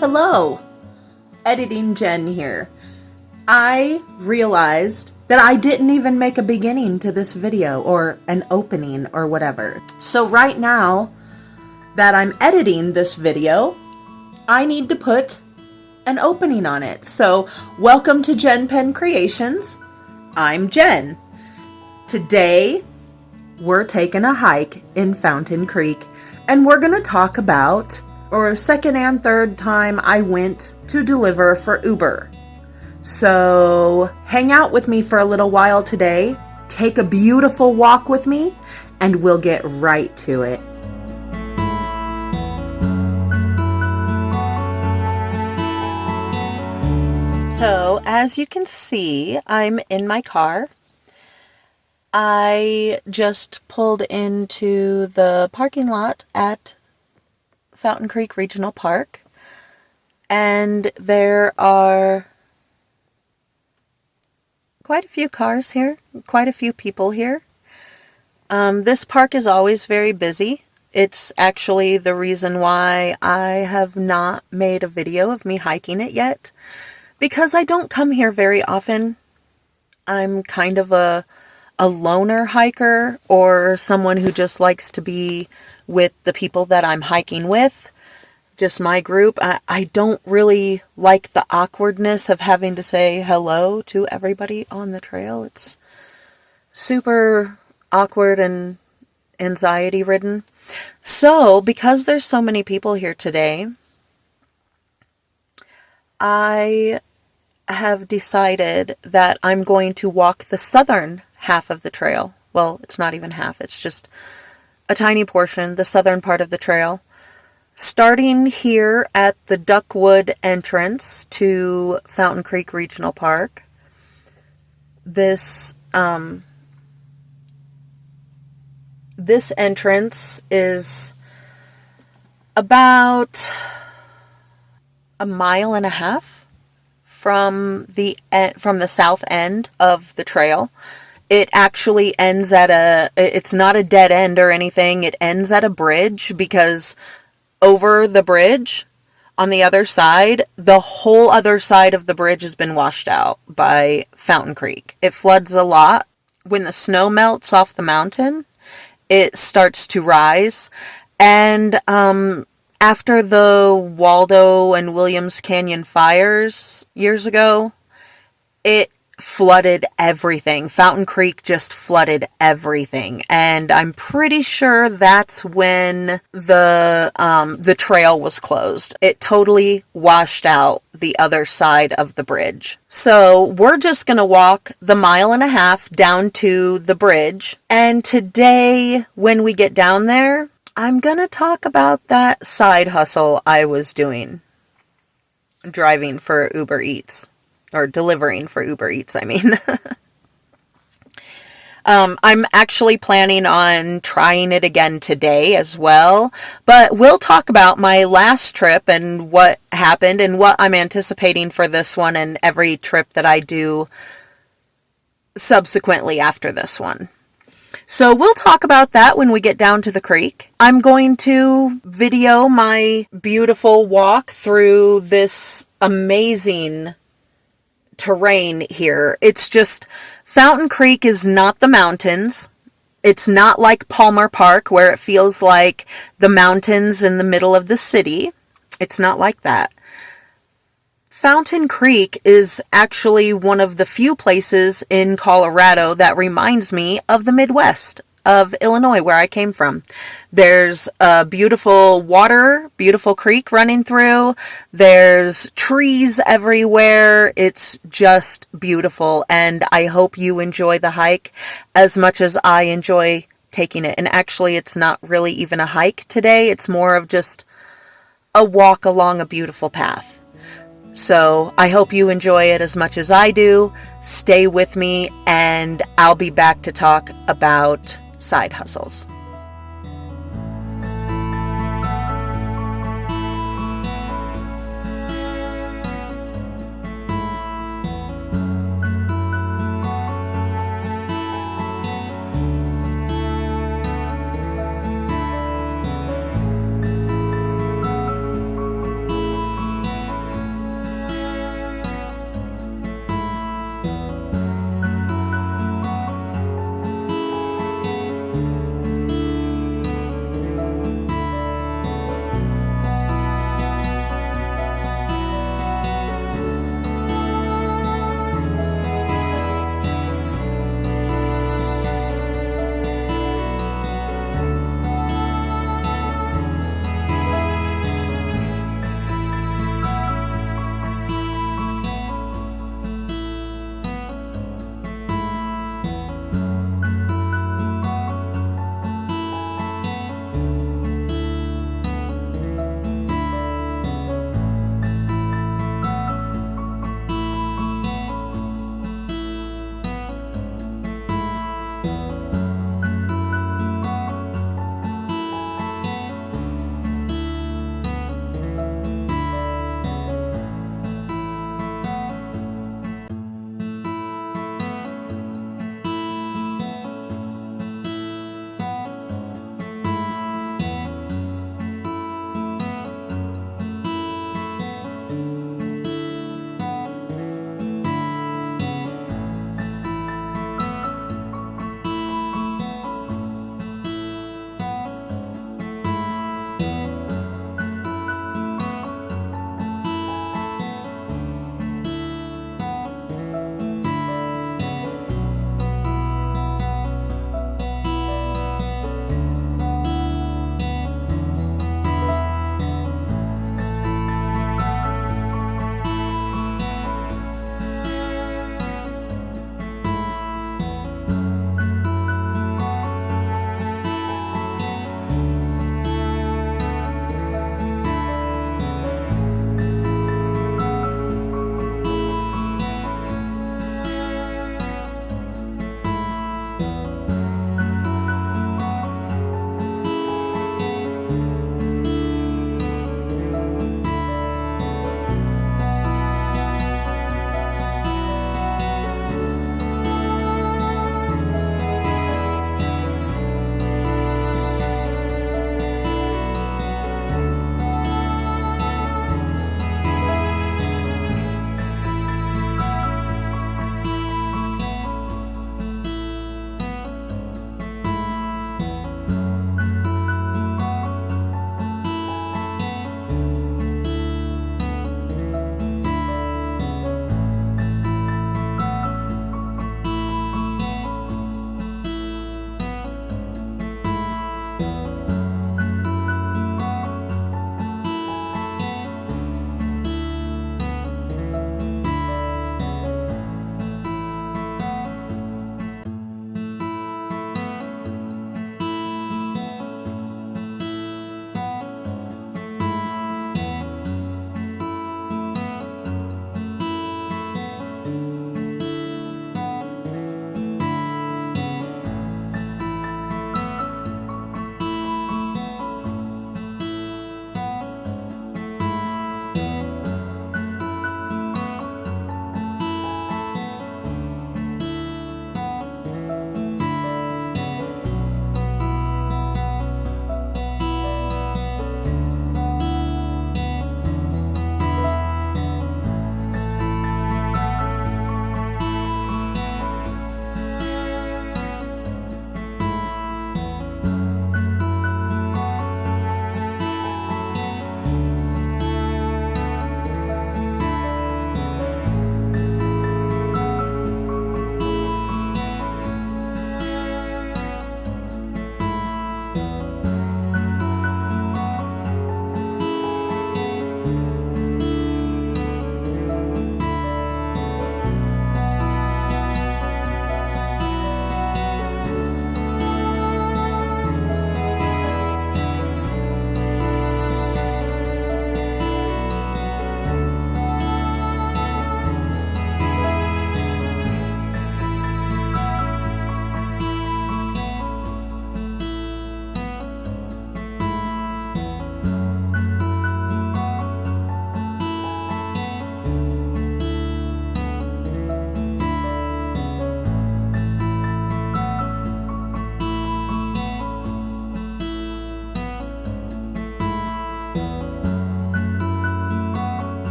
Hello, Editing Jen here. I realized that I didn't even make a beginning to this video or an opening or whatever. So right now that I'm editing this video, I need to put an opening on it. So welcome to JenPenCreations. I'm Jen. Today we're taking a hike in Fountain Creek and we're going to talk about second and third time I went to deliver for Uber. So hang out with me for a little while today, take a beautiful walk with me, and we'll get right to it. So as you can see, I'm in my car. I just pulled into the parking lot at Fountain Creek Regional Park, and there are quite a few cars here, quite a few people here. This park is always very busy. It's actually the reason why I have not made a video of me hiking it yet, because I don't come here very often. I'm kind of a loner hiker, or someone who just likes to be with the people that I'm hiking with, just my group. I don't really like the awkwardness of having to say hello to everybody on the trail. It's super awkward and anxiety ridden. So because there's so many people here today, I have decided that I'm going to walk the southern half of the trail. Well, it's not even half, it's just a tiny portion, the southern part of the trail, starting here at the Duckwood entrance to Fountain Creek Regional Park. This entrance is about a mile and a half from the south end of the trail. It actually ends at it's not a dead end or anything. It ends at a bridge, because over the bridge on the other side, the whole other side of the bridge has been washed out by Fountain Creek. It floods a lot. When the snow melts off the mountain, it starts to rise. And after the Waldo and Williams Canyon fires years ago, it flooded everything. Fountain Creek just flooded everything, and I'm pretty sure that's when the trail was closed. It totally washed out the other side of the bridge. So we're just gonna walk the mile and a half down to the bridge, and today when we get down there, I'm gonna talk about that side hustle I was doing, driving for Uber Eats. Or delivering for Uber Eats, I mean. I'm actually planning on trying it again today as well. But we'll talk about my last trip and what happened and what I'm anticipating for this one and every trip that I do subsequently after this one. So we'll talk about that when we get down to the creek. I'm going to video my beautiful walk through this amazing terrain here. It's just, Fountain Creek is not the mountains. It's not like Palmer Park, where it feels like the mountains in the middle of the city. It's not like that. Fountain Creek is actually one of the few places in Colorado that reminds me of the Midwest of Illinois, where I came from. There's a beautiful creek running through. There's trees everywhere. It's just beautiful, and I hope you enjoy the hike as much as I enjoy taking it. And actually, it's not really even a hike today. It's more of just a walk along a beautiful path. So I hope you enjoy it as much as I do. Stay with me, and I'll be back to talk about side hustles.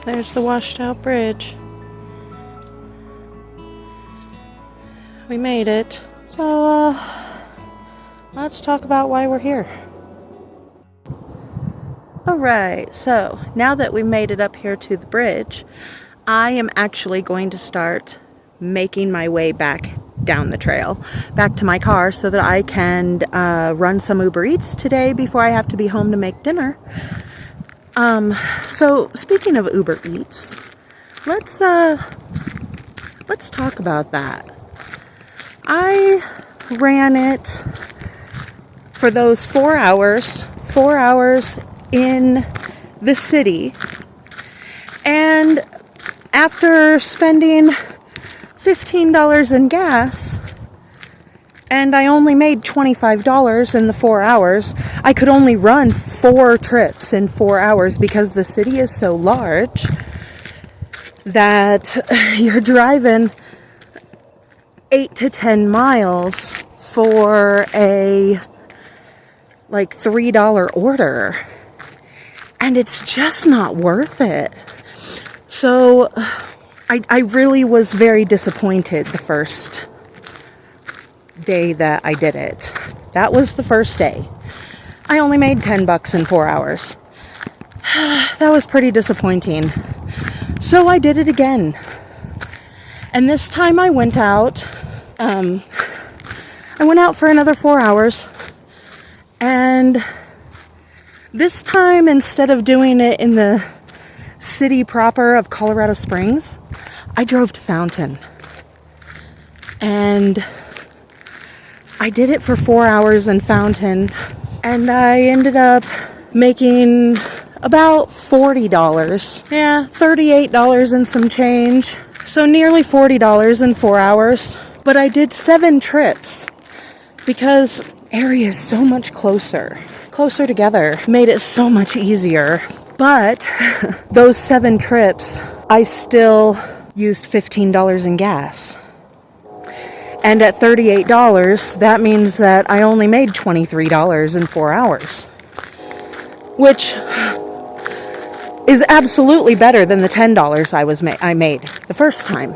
there's the washed out bridge. We made it. So, let's talk about why we're here. Alright, so now that we made it up here to the bridge, I am actually going to start making my way back down the trail, back to my car, so that I can run some Uber Eats today before I have to be home to make dinner. So speaking of Uber Eats, let's talk about that. I ran it for those 4 hours in the city, and after spending $15 in gas, and I only made $25 in the 4 hours, I could only run 4 trips in 4 hours because the city is so large that you're driving 8 to 10 miles for a like $3 order, and it's just not worth it. So I really was very disappointed the first day that I did it. That was the first day. I only made $10 in 4 hours. That was pretty disappointing. So I did it again. And this time I went out. I went out for another 4 hours. And this time, instead of doing it in the city proper of Colorado Springs, I drove to Fountain. And I did it for 4 hours in Fountain, and I ended up making about $40. Yeah, $38 and some change. So nearly $40 in 4 hours. But I did 7 trips because area is so much closer together. Made it so much easier. But those 7 trips, I still used $15 in gas. And at $38, that means that I only made $23 in 4 hours. Which is absolutely better than the $10 I made the first time.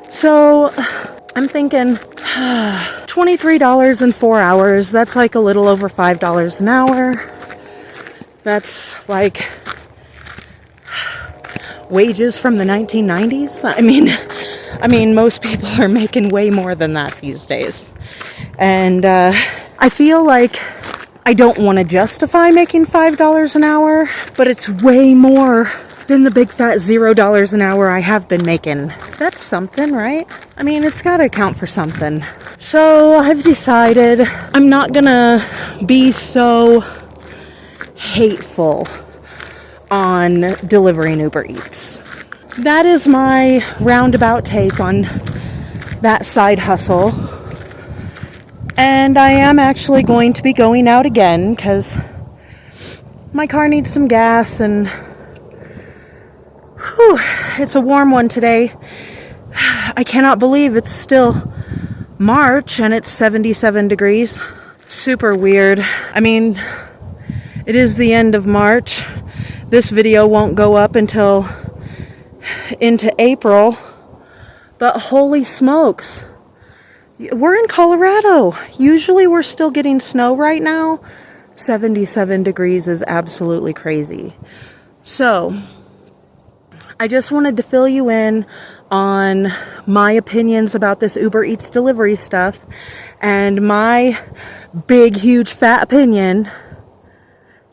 So I'm thinking $23 in 4 hours, that's like a little over $5 an hour. That's like wages from the 1990s. I mean, most people are making way more than that these days. And I feel like I don't want to justify making $5 an hour, but it's way more than the big fat $0 an hour I have been making. That's something, right? I mean, it's got to count for something. So I've decided I'm not gonna be so hateful on delivering Uber Eats. That is my roundabout take on that side hustle. And I am actually going to be going out again because my car needs some gas, and it's a warm one today. I cannot believe it's still March and it's 77 degrees. Super weird. I mean, it is the end of March. This video won't go up until into April. But holy smokes. We're in Colorado. Usually we're still getting snow right now. 77 degrees is absolutely crazy. So, I just wanted to fill you in on my opinions about this Uber Eats delivery stuff. And my big, huge, fat opinion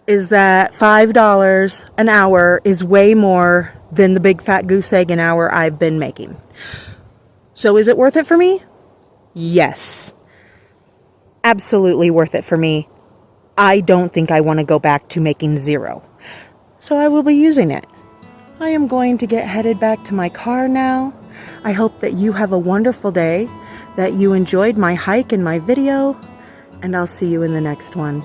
is that $5 an hour is way more than the big fat goose egg an hour I've been making. So is it worth it for me? Yes. Absolutely worth it for me. I don't think I want to go back to making $0. So I will be using it. I am going to get headed back to my car now. I hope that you have a wonderful day, that you enjoyed my hike and my video, and I'll see you in the next one.